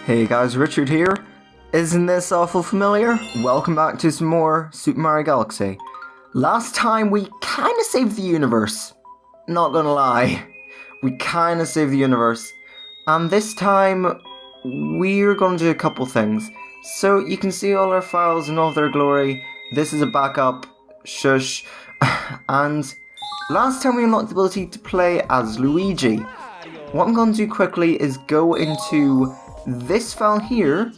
Hey guys, Richard here. Isn't this awful familiar? Welcome back to some more Super Mario Galaxy. Last time we kinda saved the universe. Not gonna lie. We kinda saved the universe. And this time, we're gonna do a couple things. So you can see all our files in all their glory. This is a backup. Shush. And last time we unlocked the ability to play as Luigi. What I'm gonna do quickly is go into this file here.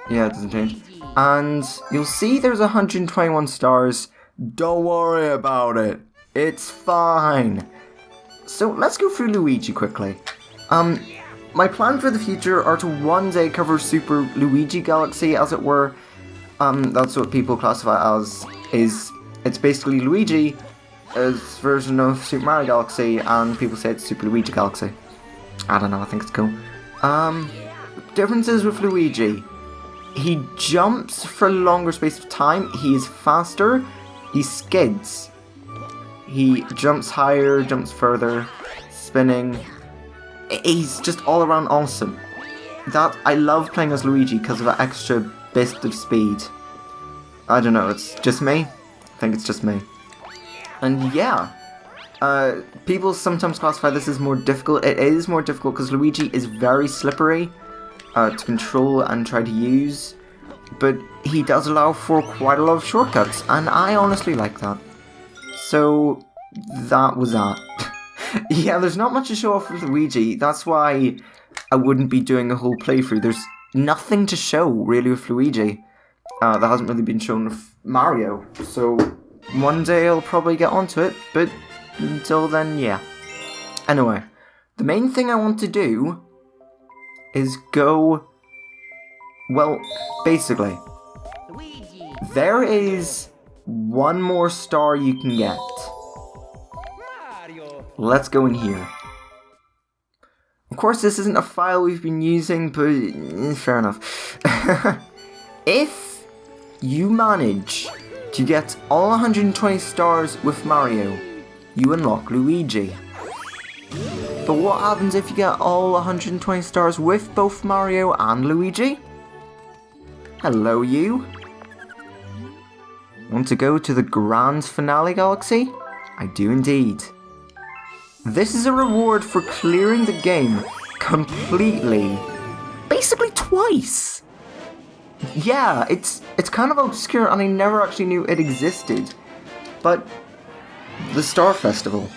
Yeah, it doesn't change. And you'll see there's 121 stars. Don't worry about it. It's fine. So let's go through Luigi quickly. My plans for the future are to one day cover Super Luigi Galaxy, as it were. That's what people classify as. It's basically Luigi's version of Super Mario Galaxy, and people say it's Super Luigi Galaxy. I don't know, I think it's cool. Differences with Luigi. He jumps for a longer space of time, he is faster, he skids. He jumps higher, jumps further, spinning. He's just all around awesome. I love playing as Luigi because of that extra bit of speed. I don't know, it's just me. I think it's just me. And yeah, people sometimes classify this as more difficult. It is more difficult because Luigi is very slippery to control and try to use, but he does allow for quite a lot of shortcuts, and I honestly like that. So that was that. Yeah, there's not much to show off with Luigi. That's why I wouldn't be doing a whole playthrough. There's nothing to show really with Luigi. That hasn't really been shown with Mario. So one day I'll probably get onto it, but until then, yeah. Anyway, the main thing I want to do is go... Well, basically, there is one more star you can get. Let's go in here. Of course, this isn't a file we've been using, but fair enough. If you manage to get all 120 stars with Mario, you unlock Luigi. But what happens if you get all 120 stars with both Mario and Luigi? Hello, you. Want to go to the Grand Finale Galaxy? I do indeed. This is a reward for clearing the game completely. Basically twice. Yeah, it's kind of obscure and I never actually knew it existed. But the Star Festival.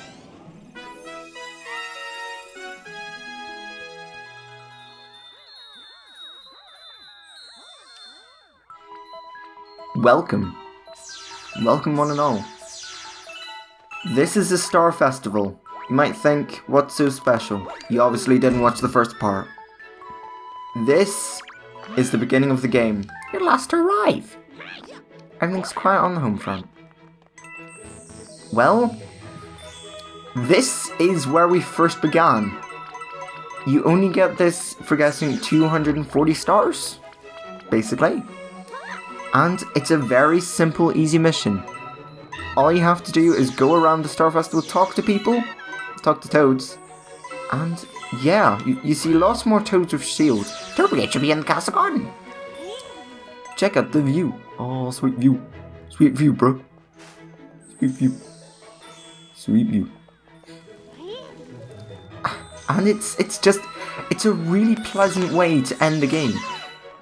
Welcome. Welcome one and all. This is the Star Festival. You might think, what's so special? You obviously didn't watch the first part. This is the beginning of the game. You're last to arrive. Everything's quiet on the home front. Well, this is where we first began. You only get this for getting 240 stars, basically. And it's a very simple, easy mission. All you have to do is go around the Star Festival, talk to people, talk to Toads, and yeah, you see lots more Toads with shields. Don't forget to be in the castle garden. Check out the view. Oh, sweet view. Sweet view, bro. Sweet view. Sweet view. And it's a really pleasant way to end the game.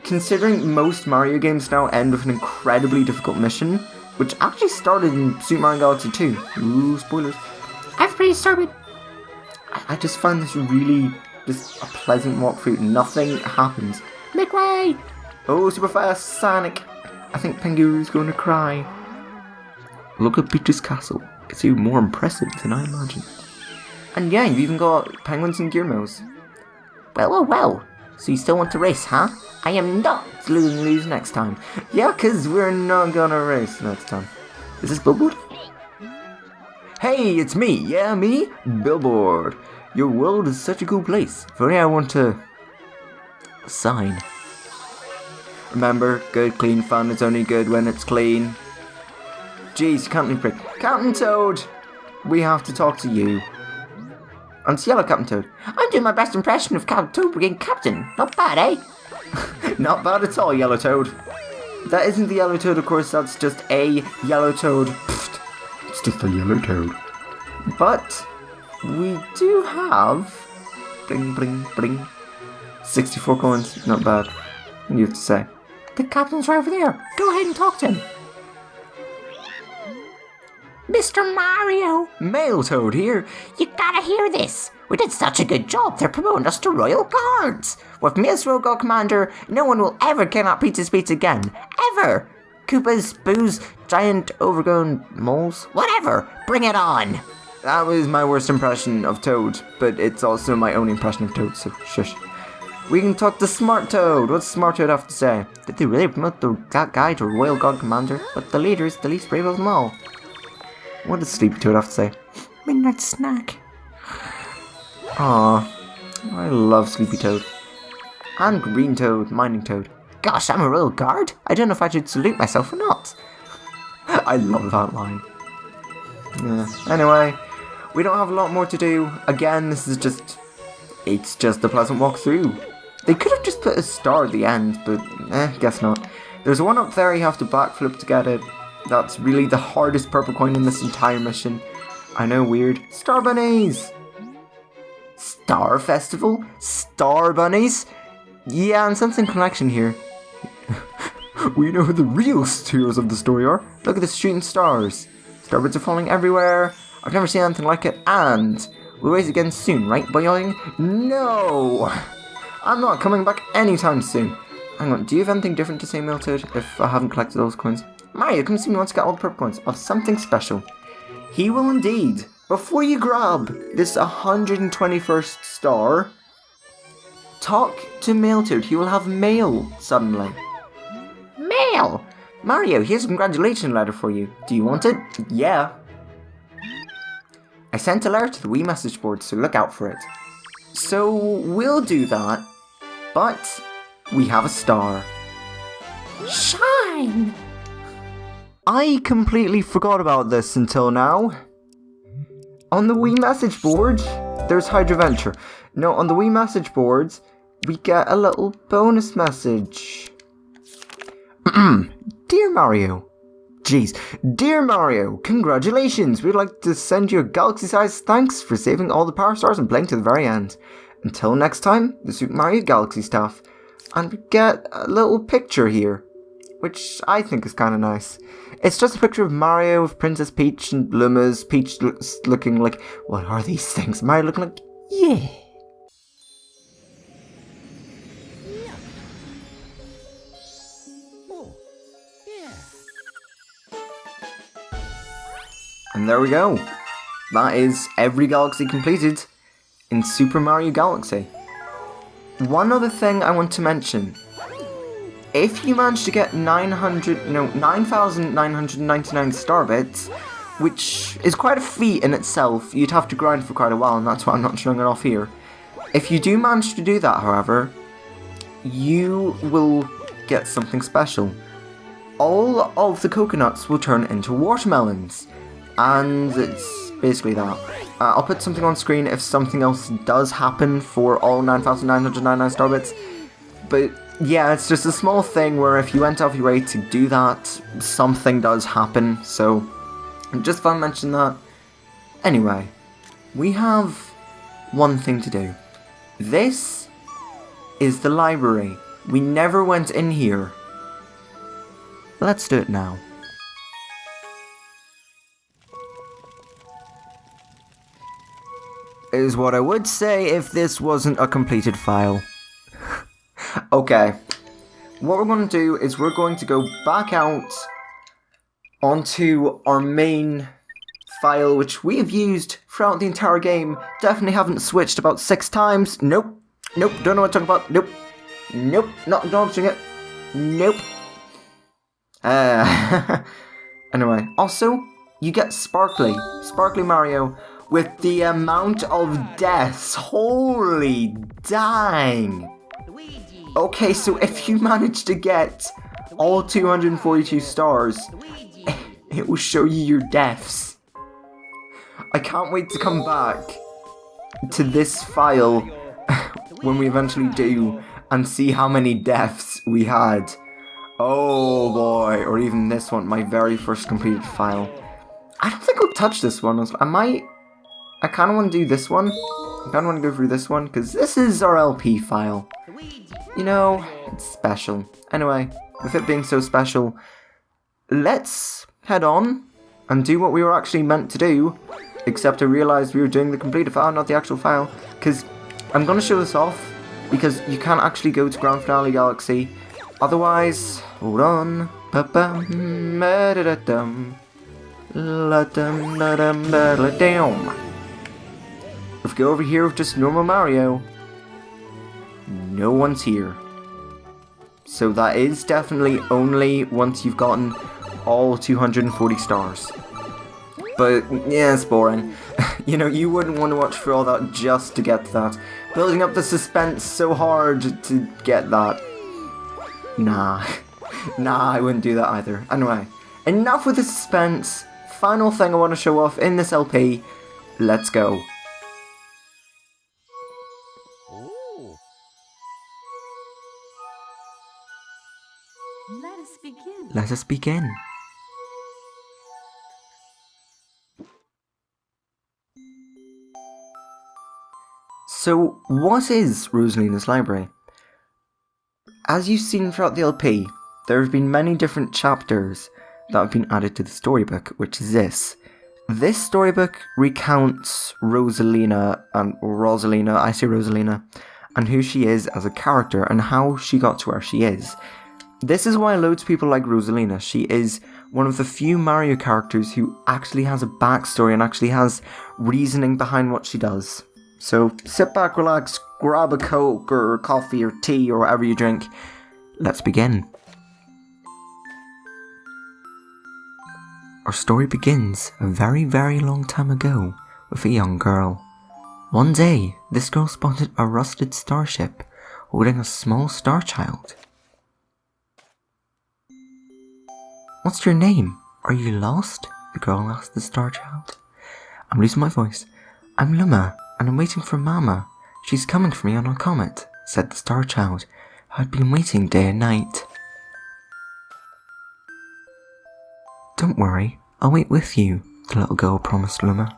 Considering most Mario games now end with an incredibly difficult mission, which actually started in Super Mario Galaxy 2. Ooh, spoilers. I've pretty started. I just find this really just a pleasant walkthrough. Nothing happens. Make way! Oh, super fast Sonic. I think Pingu's going to cry. Look at Peach's castle. It's even more impressive than I imagined. And yeah, you've even got penguins and gearmos. Well. So you still want to race, huh? I am not lose next time. Yeah, because we're not gonna race next time. Is this Billboard? Hey, it's me. Yeah, me? Billboard. Your world is such a cool place. If only I want to... sign. Remember, good, clean fun is only good when it's clean. Jeez, Captain Prick. Captain Toad! We have to talk to you. I'm Yellow Captain Toad. I'm doing my best impression of Toad being Captain. Not bad, eh? Not bad at all, Yellow Toad. That isn't the Yellow Toad, of course, that's just a Yellow Toad. It's just a Yellow Toad. But we do have... Bling, bling, bling. 64 coins, not bad. What do you have to say? The captain's right over there. Go ahead and talk to him. Mr. Mario! Male Toad here. You gotta hear this! We did such a good job, they're promoting us to Royal Guards! With me as Royal Guard Commander, no one will ever kidnap Pizza's Pizza again. Ever! Koopas, Boos, giant overgrown moles, whatever! Bring it on! That was my worst impression of Toad, but it's also my own impression of Toad, so shush. We can talk to Smart Toad. What's Smart Toad have to say? Did they really promote that guy to Royal Guard Commander? But the leader is the least brave of them all. What does Sleepy Toad have to say? Midnight snack. Aww, I love Sleepy Toad. And Green Toad, Mining Toad. Gosh, I'm a Royal Guard. I don't know if I should salute myself or not. I love that line. Yeah. Anyway, we don't have a lot more to do. Again, it's just a pleasant walk through. They could have just put a star at the end, but guess not. There's one up there you have to backflip to get it. That's really the hardest purple coin in this entire mission. I know, weird. Star Bunnies! Star Festival? Star Bunnies? Yeah, I'm sensing connection here. We know who the real heroes of the story are. Look at the shooting stars. Starbirds are falling everywhere. I've never seen anything like it, and we'll race again soon, right, boy? No! I'm not coming back anytime soon. Hang on, do you have anything different to say, Miltoad, if I haven't collected those coins? Mario, come see me once to get all the purple coins of something special. He will indeed. Before you grab this 121st star, talk to Miltoad. He will have mail suddenly. Mail! Mario, here's a congratulations letter for you. Do you want it? Yeah. I sent a letter to the Wii message board, so look out for it. So we'll do that, but we have a star. Shine! I completely forgot about this until now. On the Wii message board, there's Hydroventure. No, on the Wii message boards, we get a little bonus message. Dear Mario. Jeez. Dear Mario, congratulations. We'd like to send you a galaxy-sized thanks for saving all the Power Stars and playing to the very end. Until next time, the Super Mario Galaxy staff. And we get a little picture here, which I think is kind of nice. It's just a picture of Mario with Princess Peach and Lumas. Peach looking like, what are these things? Mario looking like, yeah. And there we go. That is every galaxy completed in Super Mario Galaxy. One other thing I want to mention. If you manage to get 9,999 star bits, which is quite a feat in itself, you'd have to grind for quite a while, and that's why I'm not showing it off here. If you do manage to do that, however, you will get something special. All of the coconuts will turn into watermelons, and it's basically that. I'll put something on screen if something else does happen for all 9,999 star bits, but yeah, it's just a small thing where if you went off your way to do that, something does happen, so just thought I'd mention that. Anyway, we have one thing to do. This is the library. We never went in here. Let's do it now. Is what I would say if this wasn't a completed file. Okay, what we're going to do is we're going to go back out onto our main file, which we have used throughout the entire game. Definitely haven't switched about 6 times. Nope. Nope, don't know what I'm talking about. Nope. Nope, not acknowledging it. Nope. Anyway, also, you get Sparkly Mario, with the amount of deaths. Holy dang. Okay, so if you manage to get all 242 stars, it will show you your deaths. I can't wait to come back to this file when we eventually do and see how many deaths we had. Oh boy, or even this one, my very first completed file. I don't think I'll touch this one. I kind of want to do this one. I kind of want to go through this one, because this is our LP file. You know, it's special. Anyway, with it being so special, let's head on and do what we were actually meant to do, except I realised we were doing the completed file, not the actual file, because I'm going to show this off, because you can't actually go to Grand Finale Galaxy. Otherwise, hold on. If we go over here with just normal Mario, no one's here. So that is definitely only once you've gotten all 240 stars. But yeah, it's boring. You know, you wouldn't want to watch through all that just to get that. Building up the suspense so hard to get that. Nah, I wouldn't do that either. Anyway, enough with the suspense. Final thing I want to show off in this LP. Let's go. Let us begin. So, what is Rosalina's Library? As you've seen throughout the LP, there have been many different chapters that have been added to the storybook, which is this. This storybook recounts Rosalina, and who she is as a character and how she got to where she is. This is why loads of people like Rosalina. She is one of the few Mario characters who actually has a backstory and actually has reasoning behind what she does. So sit back, relax, grab a Coke or coffee or tea or whatever you drink. Let's begin. Our story begins a very, very long time ago with a young girl. One day, this girl spotted a rusted starship holding a small star child. "What's your name? Are you lost?" the girl asked the star child. "I'm losing my voice. I'm Luma, and I'm waiting for Mama. She's coming for me on a comet," said the star child, who had been waiting day and night. "Don't worry, I'll wait with you," the little girl promised Luma.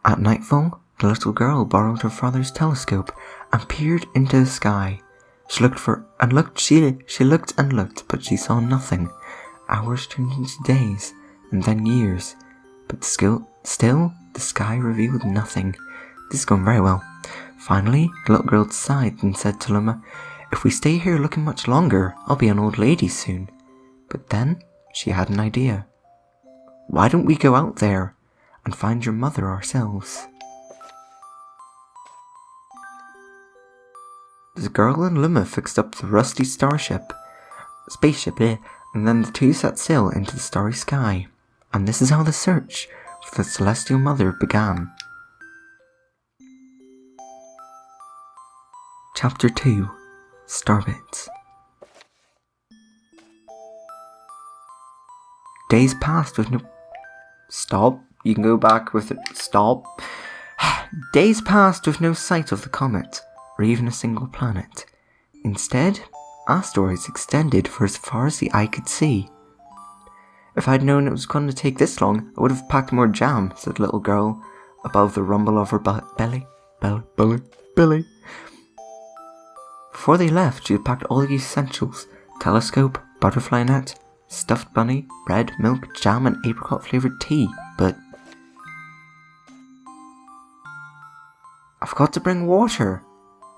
At nightfall, the little girl borrowed her father's telescope and peered into the sky. She looked and looked, but she saw nothing. Hours turned into days, and then years, but still the sky revealed nothing. This is going very well. Finally, the little girl sighed and said to Luma, "If we stay here looking much longer, I'll be an old lady soon." But then she had an idea. "Why don't we go out there and find your mother ourselves?" The girl and Luma fixed up the rusty spaceship, and then the two set sail into the starry sky. And this is how the search for the celestial mother began. Chapter 2, Starbits. Days passed with no... Stop. You can go back with it. Stop. Days passed with no sight of the comet, or even a single planet. Instead, asteroids extended for as far as the eye could see. "If I'd known it was going to take this long, I would have packed more jam," said the little girl, above the rumble of her belly. Before they left, she had packed all the essentials: telescope, butterfly net, stuffed bunny, bread, milk, jam, and apricot-flavoured tea, but... "I forgot to bring water."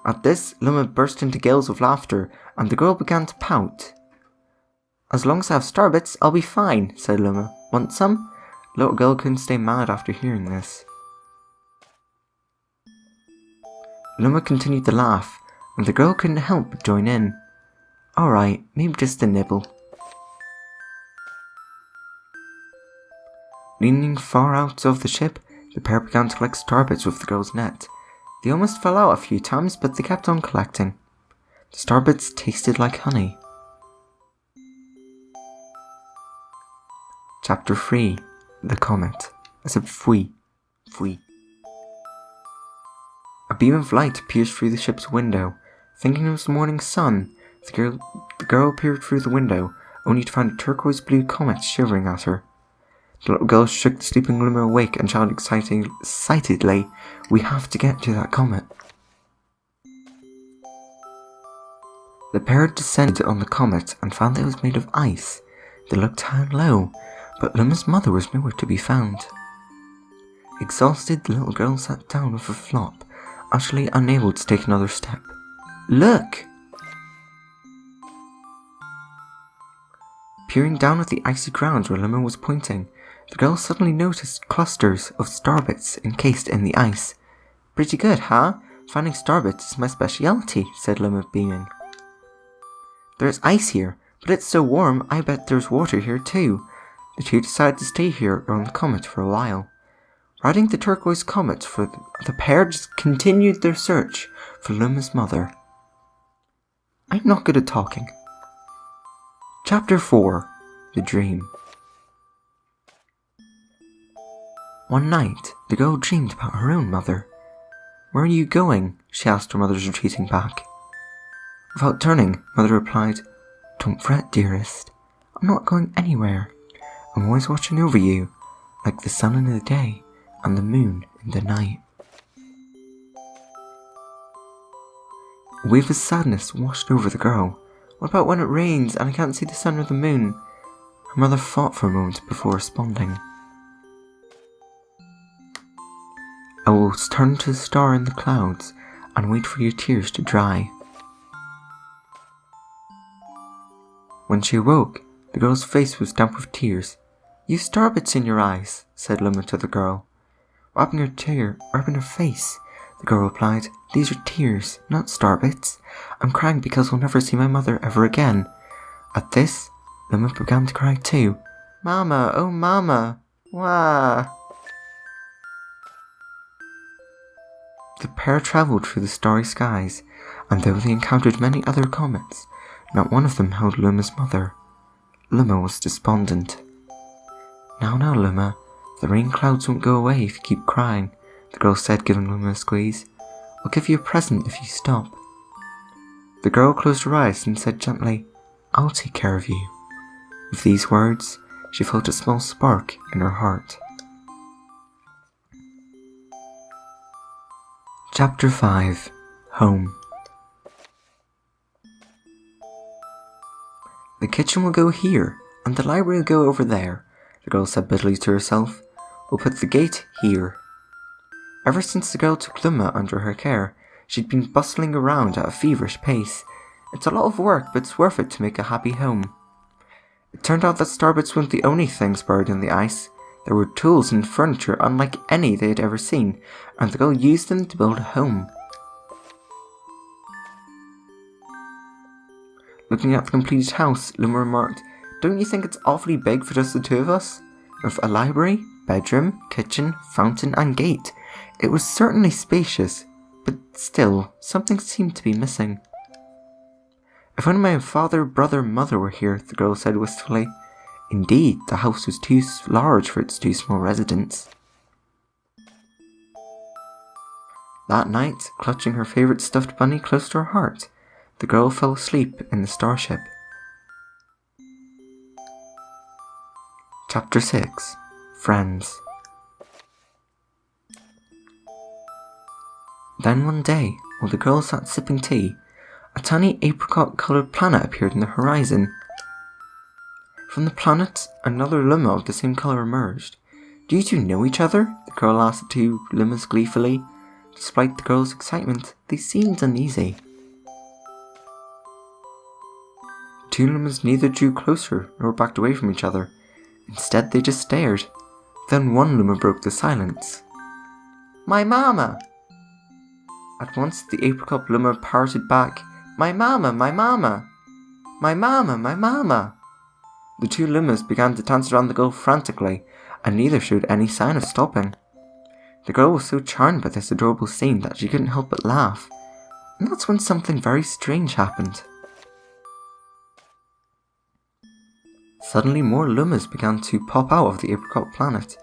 At this, Luma burst into gales of laughter, and the girl began to pout. "As long as I have Starbits, I'll be fine," said Luma. "Want some?" The little girl couldn't stay mad after hearing this. Luma continued to laugh, and the girl couldn't help but join in. "Alright, maybe just a nibble." Leaning far out of the ship, the pair began to collect Starbits with the girl's net. They almost fell out a few times, but they kept on collecting. The Starbits tasted like honey. Chapter 3, The Comet. I said fui. A beam of light pierced through the ship's window. Thinking it was the morning sun, the girl peered through the window, only to find a turquoise blue comet shivering at her. The little girl shook the sleeping Luma awake and shouted excitedly, "We have to get to that comet." The pair descended on the comet and found that it was made of ice. They looked high and low, but Luma's mother was nowhere to be found. Exhausted, the little girl sat down with a flop, utterly unable to take another step. "Look!" Peering down at the icy ground where Luma was pointing, the girl suddenly noticed clusters of starbits encased in the ice. "Pretty good, huh? Finding starbits is my specialty," said Luma, beaming. "There's ice here, but it's so warm I bet there's water here too." The two decided to stay here on the comet for a while. Riding the turquoise comet, the pair just continued their search for Luma's mother. I'm not good at talking. Chapter 4. The Dream. One night, the girl dreamed about her own mother. "Where are you going?" she asked her mother's retreating back. Without turning, Mother replied, "Don't fret, dearest. I'm not going anywhere. I'm always watching over you, like the sun in the day and the moon in the night." A wave of sadness washed over the girl. What about when it rains and I can't see the sun or the moon? Her mother thought for a moment before responding. "I will turn to the star in the clouds and wait for your tears to dry." When she awoke, the girl's face was damp with tears. "You starbits in your eyes," said Luma to the girl. Wiping her face, the girl replied, "These are tears, not starbits. I'm crying because I'll never see my mother ever again." At this, Luma began to cry too. "Mama, oh mama, wah." The pair travelled through the starry skies, and though they encountered many other comets, not one of them held Luma's mother. Luma was despondent. Now, Luma, the rain clouds won't go away if you keep crying," the girl said, giving Luma a squeeze. "I'll give you a present if you stop." The girl closed her eyes and said gently, "I'll take care of you." With these words, she felt a small spark in her heart. Chapter 5. Home. "The kitchen will go here, and the library will go over there," the girl said bitterly to herself. "We'll put the gate here." Ever since the girl took Luma under her care, she'd been bustling around at a feverish pace. It's a lot of work, but it's worth it to make a happy home. It turned out that starbits weren't the only things buried in the ice. There were tools and furniture unlike any they had ever seen, and the girl used them to build a home. Looking at the completed house, Luma remarked, "Don't you think it's awfully big for just the two of us? With a library, bedroom, kitchen, fountain and gate. It was certainly spacious, but still, something seemed to be missing." "If only my father, brother, mother were here," the girl said wistfully. Indeed, the house was too large for its two small residents. That night, clutching her favorite stuffed bunny close to her heart, the girl fell asleep in the starship. Chapter 6. Friends. Then one day, while the girl sat sipping tea, a tiny apricot-coloured planet appeared in the horizon. From the planet, another Luma of the same colour emerged. "Do you two know each other?" the girl asked the two Lumas gleefully. Despite the girl's excitement, they seemed uneasy. Two Lumas neither drew closer nor backed away from each other. Instead, they just stared. Then one Luma broke the silence. "My mama!" At once, the apricot Luma parroted back, "My mama, my mama! My mama, my mama!" The two Lumas began to dance around the girl frantically, and neither showed any sign of stopping. The girl was so charmed by this adorable scene that she couldn't help but laugh. And that's when something very strange happened. Suddenly more Lumas began to pop out of the apricot planet.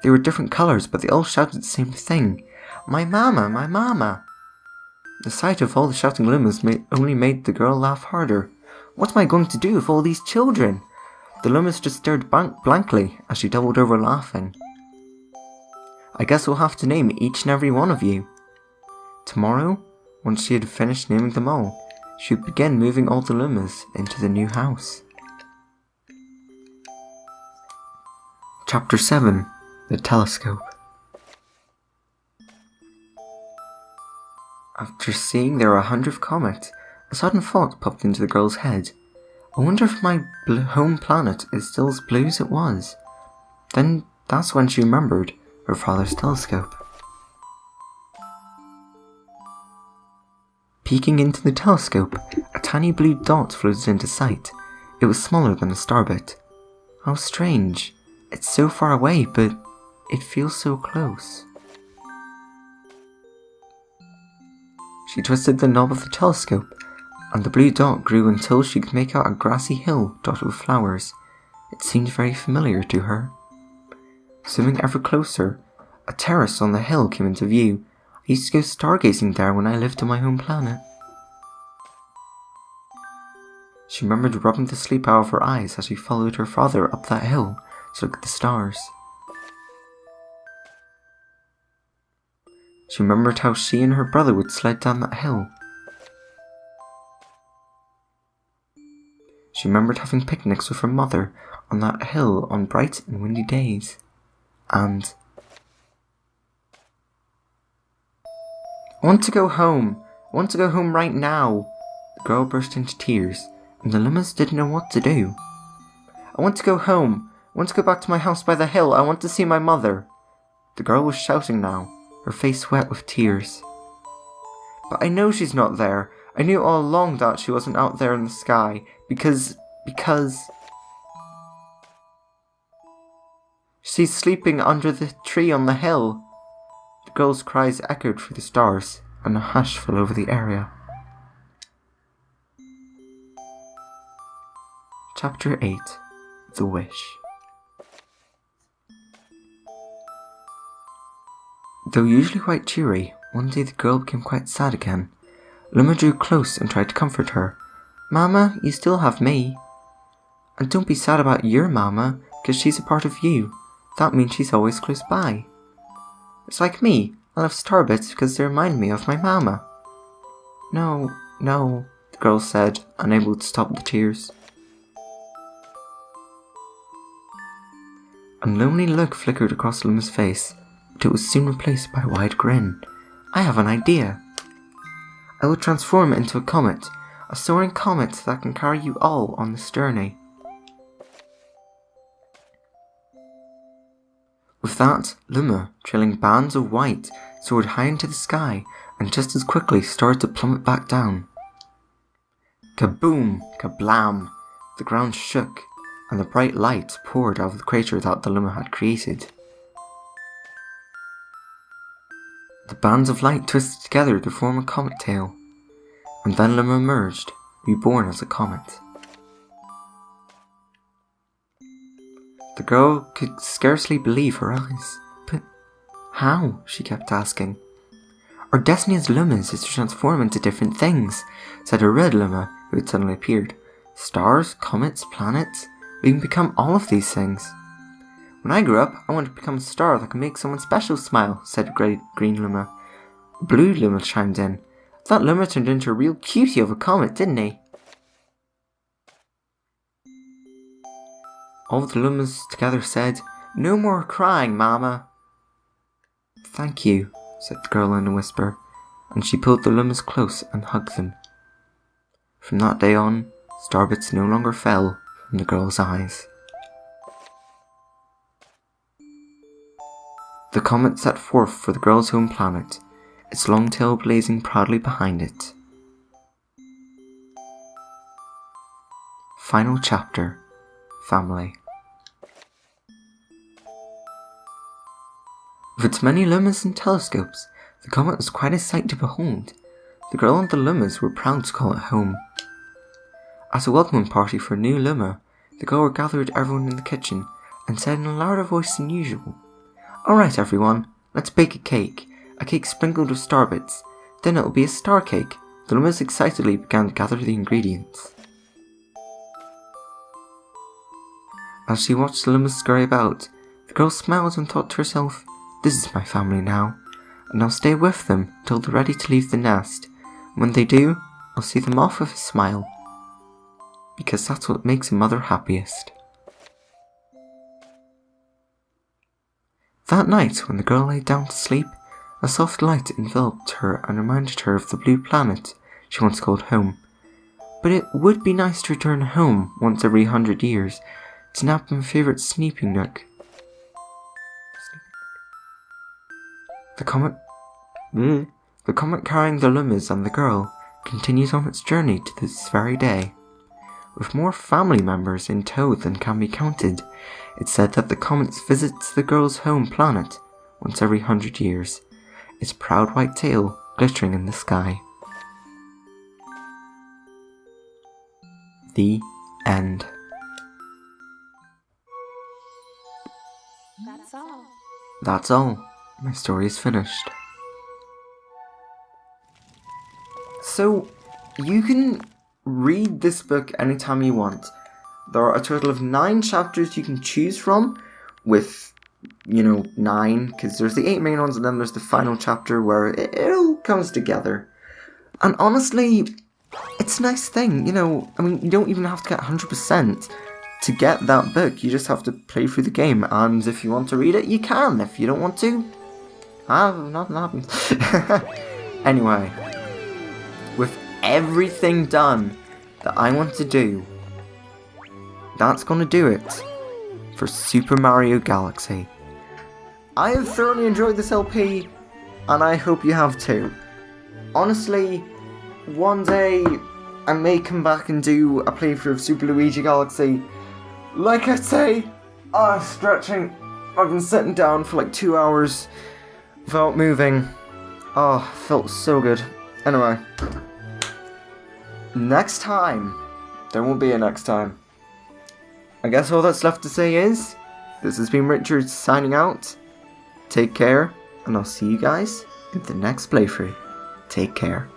They were different colours, but they all shouted the same thing. "My mama, my mama!" The sight of all the shouting Lumas only made the girl laugh harder. What am I going to do with all these children? The Lumas just stared blankly as she doubled over laughing. I guess we'll have to name each and every one of you. Tomorrow, once she had finished naming them all, she would begin moving all the Lumas into the new house. Chapter 7. The Telescope. After seeing their 100th comet, a sudden thought popped into the girl's head. I wonder if my home planet is still as blue as it was. Then that's when she remembered her father's telescope. Peeking into the telescope, a tiny blue dot floated into sight. It was smaller than a starbit. How strange. It's so far away, but it feels so close. She twisted the knob of the telescope, and the blue dot grew until she could make out a grassy hill dotted with flowers. It seemed very familiar to her. Zooming ever closer, a terrace on the hill came into view. I used to go stargazing there when I lived on my home planet. She remembered rubbing the sleep out of her eyes as she followed her father up that hill to look at the stars. She remembered how she and her brother would sled down that hill. She remembered having picnics with her mother on that hill on bright and windy days. And I want to go home. I want to go home right now. The girl burst into tears, and the Lumas didn't know what to do. I want to go home. I want to go back to my house by the hill. I want to see my mother. The girl was shouting now, her face wet with tears. But I know she's not there. I knew all along that she wasn't out there in the sky, because she's sleeping under the tree on the hill. The girl's cries echoed through the stars, and a hush fell over the area. Chapter 8. The Wish. Though usually quite cheery, one day the girl became quite sad again. Luma drew close and tried to comfort her. Mama, you still have me. And don't be sad about your mama, because she's a part of you. That means she's always close by. It's like me. I love starbits because they remind me of my mama. No, the girl said, unable to stop the tears. A lonely look flickered across Luma's face, but it was soon replaced by a wide grin. I have an idea. I will transform into a comet, a soaring comet that can carry you all on this journey. With that, Luma, trailing bands of white, soared high into the sky and just as quickly started to plummet back down. Kaboom! Kablam! The ground shook, and the bright light poured out of the crater that the Luma had created. The bands of light twisted together to form a comet tail, and then Luma emerged, reborn as a comet. The girl could scarcely believe her eyes. But how? She kept asking. Our destiny as Lumas is to transform into different things, said a red Luma who had suddenly appeared. Stars, comets, planets, we can become all of these things. When I grew up, I wanted to become a star that can make someone special smile, said green Luma. Blue Luma chimed in. That Luma turned into a real cutie of a comet, didn't he? All the Lumas together said, No more crying, Mama. Thank you, said the girl in a whisper, and she pulled the Lumas close and hugged them. From that day on, starbits no longer fell from the girl's eyes. The comet set forth for the girl's home planet, its long tail blazing proudly behind it. Final chapter. Family. With its many Lumas and telescopes, the comet was quite a sight to behold. The girl and the Lumas were proud to call it home. At a welcoming party for a new Luma, the girl gathered everyone in the kitchen and said in a louder voice than usual, Alright everyone, let's bake a cake sprinkled with starbits. Then it'll be a star cake. The Lummas excitedly began to gather the ingredients. As she watched the Lummas scurry about, the girl smiled and thought to herself, "This is my family now, and I'll stay with them till they're ready to leave the nest. When they do, I'll see them off with a smile. Because that's what makes a mother happiest." That night, when the girl lay down to sleep, a soft light enveloped her and reminded her of the blue planet she once called home. But it would be nice to return home once every 100 years to nap in my favourite sleeping nook. The comet carrying the Lummas and the girl continues on its journey to this very day. With more family members in tow than can be counted, it's said that the comet visits the girl's home planet once every 100 years, its proud white tail glittering in the sky. The end. That's all. That's all. My story is finished. So, you can read this book anytime you want. There are a total of 9 chapters you can choose from, with, 9, because there's the 8 main ones, and then there's the final chapter where it all comes together. And honestly, it's a nice thing, you don't even have to get 100% to get that book. You just have to play through the game, and if you want to read it, you can. If you don't want to, nothing happens. Anyway, with everything done that I want to do, that's gonna do it for Super Mario Galaxy. I have thoroughly enjoyed this LP, and I hope you have too. Honestly, one day I may come back and do a playthrough of Super Luigi Galaxy. Like I say, stretching. I've been sitting down for like 2 hours without moving. Felt so good. Anyway, next time. There won't be a next time. I guess all that's left to say is, this has been Richard signing out. Take care, and I'll see you guys in the next playthrough. Take care.